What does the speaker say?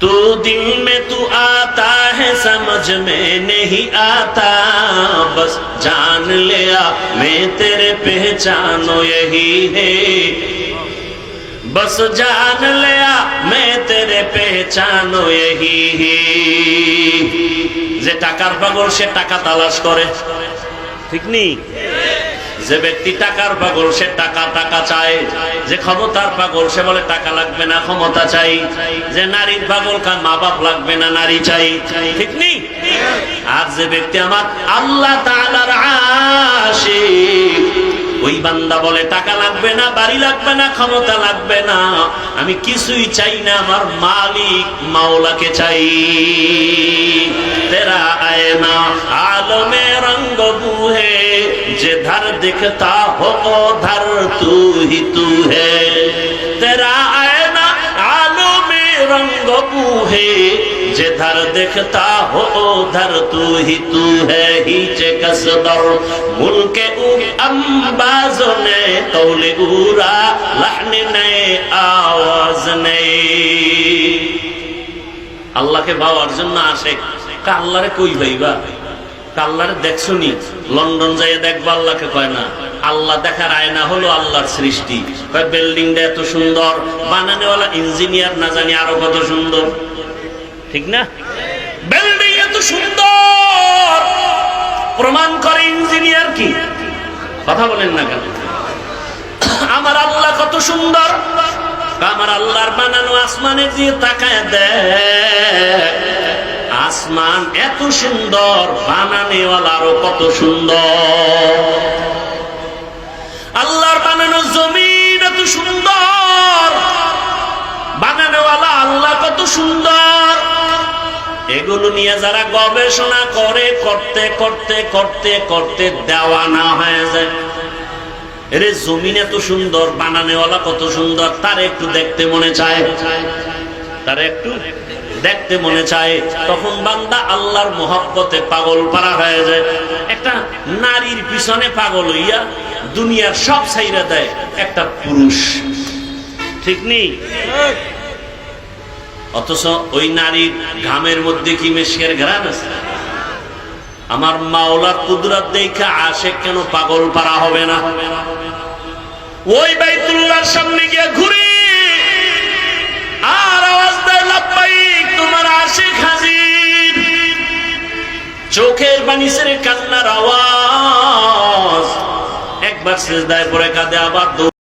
तू दिल में तू आता है समझ में नहीं आता, बस जान लिया मैं तेरे पहचानो यही है, बस जान लिया मैं तेरे पहचानो यही है। যে টাকার পাগল সে টাকা তালাশ করে, ঠিক নেই? যে ব্যক্তি টাকার পাগল সে টাকা টাকা চায়, যে ক্ষমতার পাগল সে বলে টাকা লাগবে না ক্ষমতা চাই, যে নারীর পাগল কার মা বাপ লাগবে না নারী চাই, ঠিক নেই? আর যে ব্যক্তি আমার আল্লাহ তাআলার আশিক ওই বান্দা বলে টাকা লাগবে না বাড়ি লাগবে না ক্ষমতা লাগবে না, আমি কিছুই চাই না, আমার মালিক মাওলাকে চাই। तेरा आईना आलमे रंग बू है, जिधर दिखता हो उधर तू ही तू है। तेरा आईना आलमे रंग बू है, जिधर दिखता हो उधर तू ही तू है। हीचे कसदर मुल्के उ अंबाज ने कौले उरा लहन ने आवाज ने। আল্লাহকে পাওয়ার জন্য আসে, আল্লাহরে কই ভাইবা, আল্লাহরে দেখছো নি? লন্ডন যাইয়া দেখবা আল্লাহকে কয় না। আল্লাহ দেখার আয়না হলো আল্লাহর সৃষ্টি। বিল্ডিংটা এত সুন্দর, বানানোওয়ালা ইঞ্জিনিয়ার না জানি আরো কত সুন্দর, ঠিক না? বিল্ডিং এত সুন্দর প্রমাণ করে ইঞ্জিনিয়ার কি? কথা বলেন না কেন? আমার আল্লাহ কত সুন্দর, আমার আল্লাহর বানানো আসমানের দিয়ে তাকায় দেয়, আসমান এত সুন্দর, বানানেওয়ালা আরো কত সুন্দর। আল্লাহর বানানো জমিন এত সুন্দর, বানানেওয়ালা আল্লাহ কত সুন্দর। এগুলো নিয়ে যারা গবেষণা করে, করতে করতে করতে করতে দেওয়ানা হয়ে যায়। এরে জমিন এত সুন্দর, বানানেওয়ালা কত সুন্দর, তার একটু দেখতে মনে চায়, তার একটু দেখতে মনে চায়। তখন বান্দা আল্লাহর মহব্বতে পাগল পারা হয়ে যায়। একটা নারীর পিছনে পাগল হইয়া দুনিয়ার সব ছাইরা দেয় একটা পুরুষ, ঠিক নেই? অথচ ওই নারীর ঘামের মধ্যে কি মেশকের ঘ্রাণ আছে? আমার মাওলার কুদরত দেখা আশিক কেন পাগল পারা হবে না? ওই বাইতুল্লাহর সামনে গিয়ে ঘুরি আর আওয়াজ দেয় লাব্বাইক, তোমার আশিক হাজির। চোখের পানি ছেড়ে কান্নার আওয়াজ, একবার সিজদায় পড়ে কাঁদে, আবার